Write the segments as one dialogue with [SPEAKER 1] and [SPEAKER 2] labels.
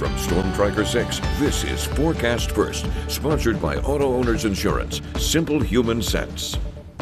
[SPEAKER 1] From Storm Tracker 6, this is Forecast First, sponsored by Auto Owners Insurance. Simple human sense.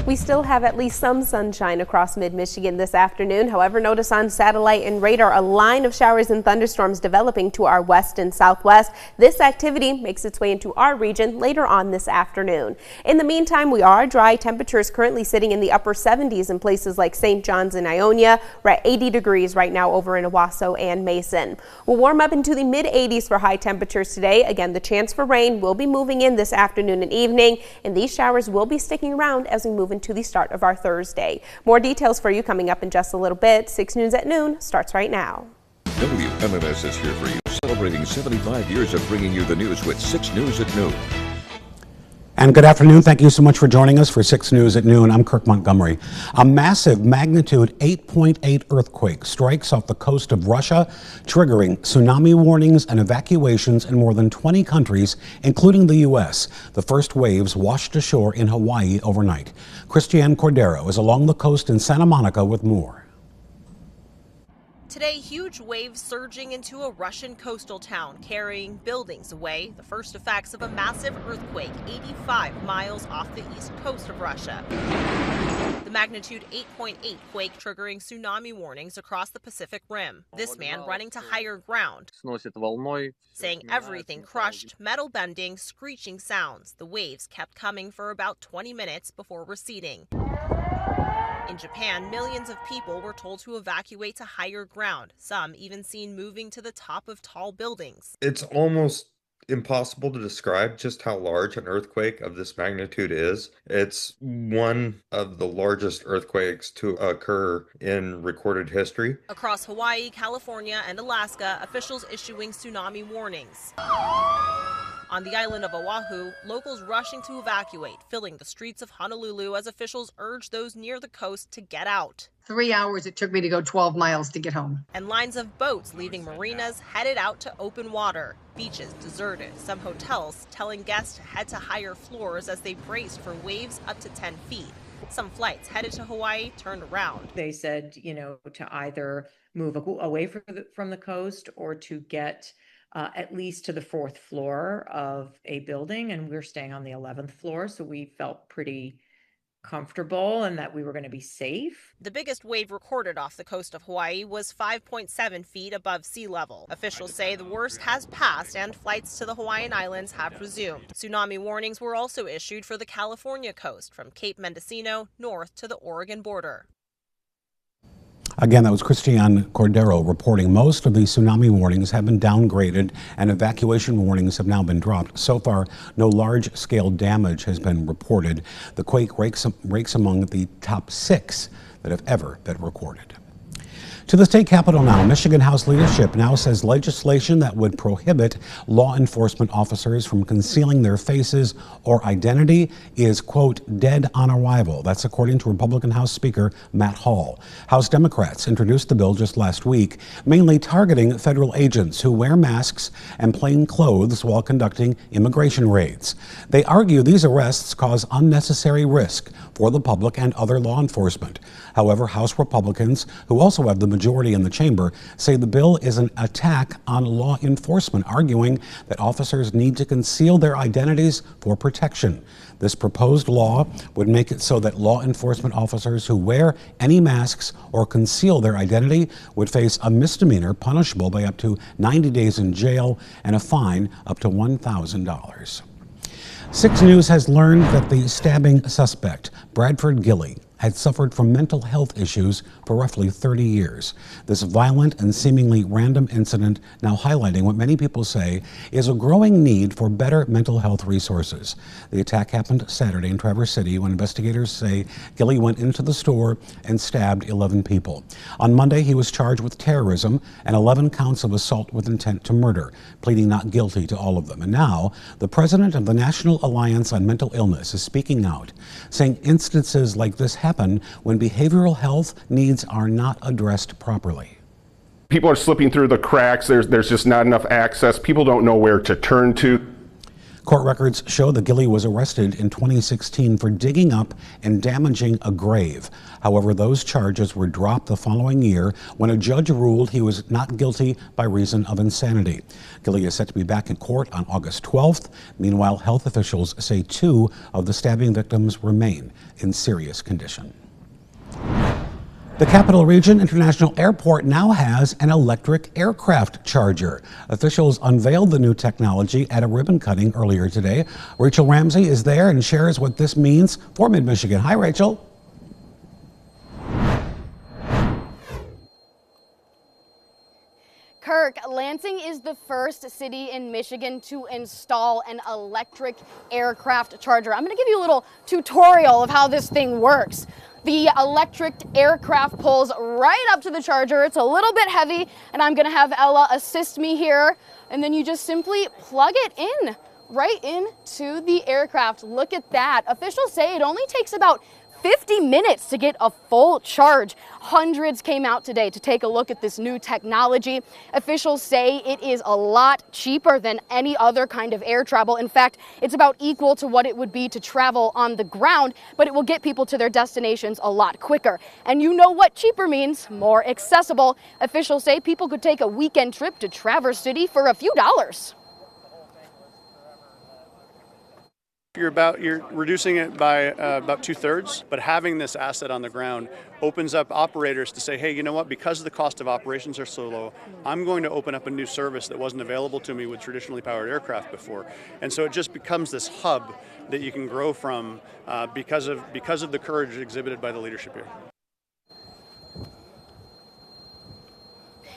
[SPEAKER 2] We still have at least some sunshine across mid-Michigan this afternoon. However, notice on satellite and radar a line of showers and thunderstorms developing to our west and southwest. This activity makes its way into our region later on this afternoon. In the meantime, we are dry. Temperatures currently sitting in the upper 70s in places like St. John's and Ionia. We're at 80 degrees right now over in Owasso and Mason. We'll warm up into the mid-80s for high temperatures today. Again, the chance for rain will be moving in this afternoon and evening, and these showers will be sticking around as we move into the start of our Thursday. More details for you coming up in just a little bit. 6 News at Noon starts right now.
[SPEAKER 1] WMMS is here for you, celebrating 75 years of bringing you the news with 6 News at Noon.
[SPEAKER 3] And good afternoon. Thank you so much for joining us for 6 News at Noon. I'm Kirk Montgomery. A massive magnitude 8.8 earthquake strikes off the coast of Russia, triggering tsunami warnings and evacuations in more than 20 countries, including the U.S. The first waves washed ashore in Hawaii overnight. Christiane Cordero is along the coast in Santa Monica with more.
[SPEAKER 4] Today, huge waves surging into a Russian coastal town, carrying buildings away, the first effects of a massive earthquake 85 miles off the east coast of Russia. The magnitude 8.8 quake triggering tsunami warnings across the Pacific Rim. This man running to higher ground, saying everything crushed, metal bending, screeching sounds. The waves kept coming for about 20 minutes before receding. In Japan, millions of people were told to evacuate to higher ground, some even seen moving to the top of tall buildings.
[SPEAKER 5] It's almost impossible to describe just how large an earthquake of this magnitude is. It's one of the largest earthquakes to occur in recorded history.
[SPEAKER 4] Across Hawaii, California, and Alaska, officials issuing tsunami warnings. On the island of Oahu, locals rushing to evacuate, filling the streets of Honolulu as officials urge those near the coast to get out.
[SPEAKER 6] 3 hours it took me to go 12 miles to get home.
[SPEAKER 4] And lines of boats leaving marinas headed out to open water. Beaches deserted, some hotels telling guests to head to higher floors as they braced for waves up to 10 feet. Some flights headed to Hawaii turned around.
[SPEAKER 7] They said, to either move away from the coast or to get at least to the 4th floor of a building, and we're staying on the 11th floor, so we felt pretty comfortable and that we were going to be safe.
[SPEAKER 4] The biggest wave recorded off the coast of Hawaii was 5.7 feet above sea level. Officials say the worst has passed and flights to the Hawaiian Islands have resumed. Tsunami warnings were also issued for the California coast from Cape Mendocino north to the Oregon border.
[SPEAKER 3] Again, that was Christiane Cordero reporting. Most of the tsunami warnings have been downgraded and evacuation warnings have now been dropped. So far, no large-scale damage has been reported. The quake ranks among the top 6 that have ever been recorded. To the state capitol now. Michigan House leadership now says legislation that would prohibit law enforcement officers from concealing their faces or identity is, quote, dead on arrival. That's according to Republican House Speaker Matt Hall. House Democrats introduced the bill just last week, mainly targeting federal agents who wear masks and plain clothes while conducting immigration raids. They argue these arrests cause unnecessary risk for the public and other law enforcement. However, House Republicans, who also have the majority in the chamber, say the bill is an attack on law enforcement, arguing that officers need to conceal their identities for protection. This proposed law would make it so that law enforcement officers who wear any masks or conceal their identity would face a misdemeanor punishable by up to 90 days in jail and a fine up to $1,000. 6 News has learned that the stabbing suspect, Bradford Gilley, had suffered from mental health issues for roughly 30 years. This violent and seemingly random incident now highlighting what many people say is a growing need for better mental health resources. The attack happened Saturday in Traverse City when investigators say Gilley went into the store and stabbed 11 people. On Monday, he was charged with terrorism and 11 counts of assault with intent to murder, pleading not guilty to all of them. And now, the president of the National Alliance on Mental Illness is speaking out, saying instances like this happen when behavioral health needs are not addressed properly.
[SPEAKER 8] People are slipping through the cracks. There's just not enough access. People don't know where to turn to.
[SPEAKER 3] Court records show that Gilley was arrested in 2016 for digging up and damaging a grave. However, those charges were dropped the following year when a judge ruled he was not guilty by reason of insanity. Gilley is set to be back in court on August 12th. Meanwhile, health officials say 2 of the stabbing victims remain in serious condition. The Capital Region International Airport now has an electric aircraft charger. Officials unveiled the new technology at a ribbon cutting earlier today. Rachel Ramsey is there and shares what this means for Mid-Michigan. Hi, Rachel.
[SPEAKER 8] Kirk, Lansing is the first city in Michigan to install an electric aircraft charger. I'm going to give you a little tutorial of how this thing works. The electric aircraft pulls right up to the charger. It's a little bit heavy, and I'm going to have Ella assist me here. And then you just simply plug it in, right into the aircraft. Look at that. Officials say it only takes about 50 minutes to get a full charge. Hundreds came out today to take a look at this new technology. Officials say it is a lot cheaper than any other kind of air travel. In fact, it's about equal to what it would be to travel on the ground, but it will get people to their destinations a lot quicker. And you know what cheaper means? More accessible. Officials say people could take a weekend trip to Traverse City for a few dollars.
[SPEAKER 9] You're reducing it by about 2/3, but having this asset on the ground opens up operators to say, hey, you know what, because the cost of operations are so low, I'm going to open up a new service that wasn't available to me with traditionally powered aircraft before. And so it just becomes this hub that you can grow from because of the courage exhibited by the leadership here.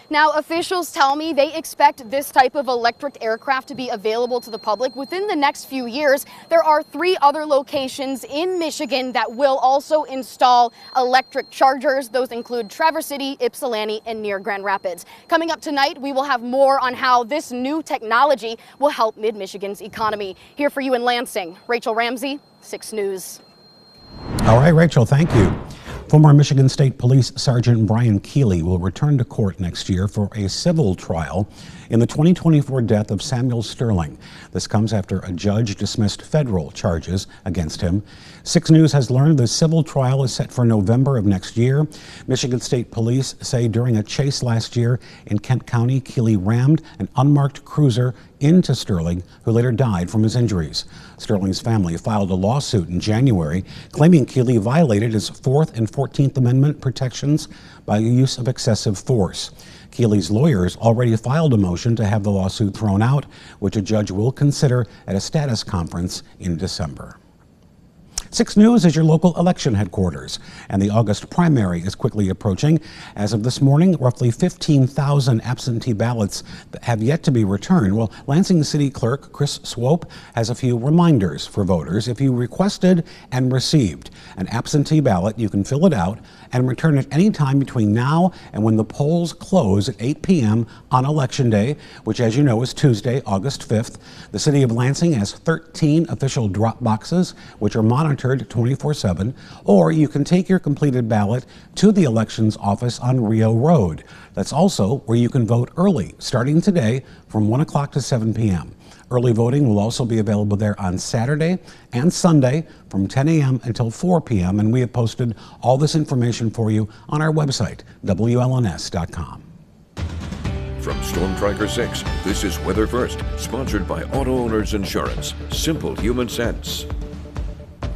[SPEAKER 8] Now, officials tell me they expect this type of electric aircraft to be available to the public within the next few years. There are 3 other locations in Michigan that will also install electric chargers. Those include Traverse City, Ypsilanti, and near Grand Rapids. Coming up tonight, we will have more on how this new technology will help Mid-Michigan's economy. Here for you in Lansing, Rachel Ramsey, 6 News.
[SPEAKER 3] All right, Rachel, thank you. Former Michigan State Police Sergeant Brian Keeley will return to court next year for a civil trial in the 2024 death of Samuel Sterling. This comes after a judge dismissed federal charges against him. 6 News has learned the civil trial is set for November of next year. Michigan State Police say during a chase last year in Kent County, Keeley rammed an unmarked cruiser into Sterling, who later died from his injuries. Sterling's family filed a lawsuit in January claiming Keeley violated his 4th and 14th Amendment protections by the use of excessive force. Keeley's lawyers already filed a motion to have the lawsuit thrown out, which a judge will consider at a status conference in December. 6 News is your local election headquarters, and the August primary is quickly approaching. As of this morning, roughly 15,000 absentee ballots have yet to be returned. Well, Lansing City Clerk Chris Swope has a few reminders for voters. If you requested and received an absentee ballot, you can fill it out and return it any time between now and when the polls close at 8 p.m. on Election Day, which, as you know, is Tuesday, August 5th. The city of Lansing has 13 official drop boxes, which are monitored 24/7, or you can take your completed ballot to the elections office on Rio Road. That's also where you can vote early, starting today from 1 o'clock to 7 p.m. Early voting will also be available there on Saturday and Sunday from 10 a.m. until 4 p.m. And we have posted all this information for you on our website, WLNS.com.
[SPEAKER 1] From Storm Tracker 6, this is Weather First, sponsored by Auto Owners Insurance. Simple human sense.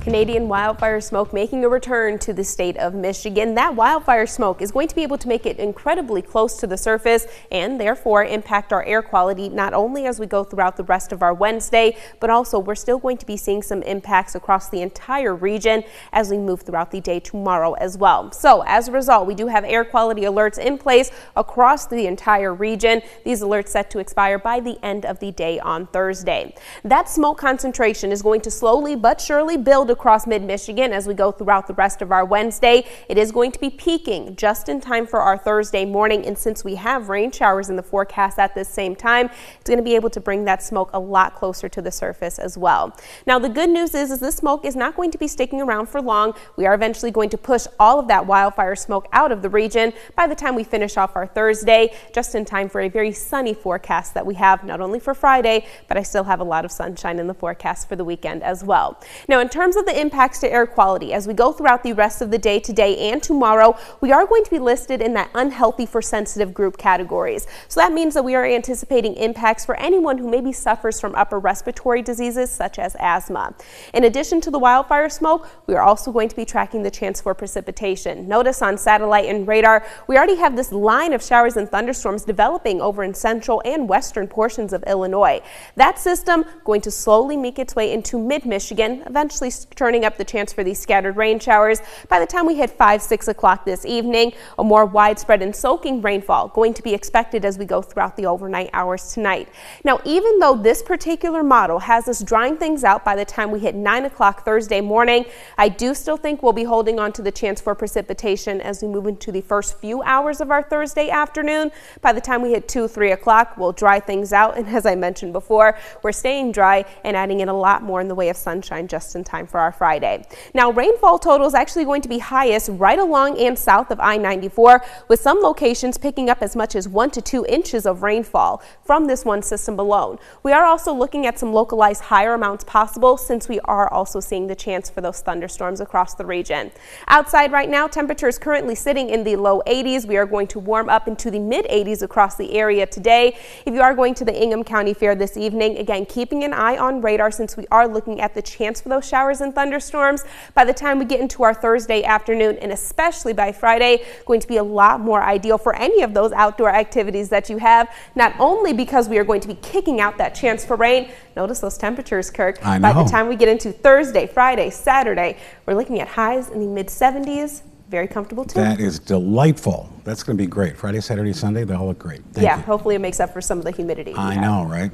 [SPEAKER 2] Canadian wildfire smoke making a return to the state of Michigan. That wildfire smoke is going to be able to make it incredibly close to the surface and therefore impact our air quality not only as we go throughout the rest of our Wednesday, but also we're still going to be seeing some impacts across the entire region as we move throughout the day tomorrow as well. So as a result, we do have air quality alerts in place across the entire region. These alerts set to expire by the end of the day on Thursday. That smoke concentration is going to slowly but surely build across mid-Michigan as we go throughout the rest of our Wednesday. It is going to be peaking just in time for our Thursday morning, and since we have rain showers in the forecast at this same time, it's going to be able to bring that smoke a lot closer to the surface as well. Now, the good news is this smoke is not going to be sticking around for long. We are eventually going to push all of that wildfire smoke out of the region by the time we finish off our Thursday, just in time for a very sunny forecast that we have not only for Friday, but I still have a lot of sunshine in the forecast for the weekend as well. Now, in terms of the impacts to air quality, as we go throughout the rest of the day today and tomorrow, we are going to be listed in that unhealthy for sensitive group categories. So that means that we are anticipating impacts for anyone who maybe suffers from upper respiratory diseases such as asthma. In addition to the wildfire smoke, we are also going to be tracking the chance for precipitation. Notice on satellite and radar, we already have this line of showers and thunderstorms developing over in central and western portions of Illinois. That system going to slowly make its way into mid-Michigan, eventually turning up the chance for these scattered rain showers. By the time we hit 5-6 o'clock this evening, a more widespread and soaking rainfall going to be expected as we go throughout the overnight hours tonight. Now, even though this particular model has us drying things out by the time we hit 9 o'clock Thursday morning, I do still think we'll be holding on to the chance for precipitation as we move into the first few hours of our Thursday afternoon. By the time we hit 2-3 o'clock, we'll dry things out, and as I mentioned before, we're staying dry and adding in a lot more in the way of sunshine just in time for our Friday. Now, rainfall total is actually going to be highest right along and south of I-94, with some locations picking up as much as 1 to 2 inches of rainfall from this one system alone. We are also looking at some localized higher amounts possible, since we are also seeing the chance for those thunderstorms across the region. Outside right now, temperatures currently sitting in the low 80s. We are going to warm up into the mid 80s across the area today. If you are going to the Ingham County Fair this evening, again, keeping an eye on radar, since we are looking at the chance for those showers and thunderstorms. By the time we get into our Thursday afternoon, and especially by Friday, going to be a lot more ideal for any of those outdoor activities that you have, not only because we are going to be kicking out that chance for rain. Notice those temperatures, Kirk.
[SPEAKER 3] I know.
[SPEAKER 2] By the time we get into Thursday, Friday, Saturday, we're looking at highs in the mid 70s. Very comfortable too.
[SPEAKER 3] That is delightful. That's going to be great. Friday, Saturday, Sunday, they all look great. Thank you.
[SPEAKER 2] Hopefully it makes up for some of the humidity.
[SPEAKER 3] I know, right?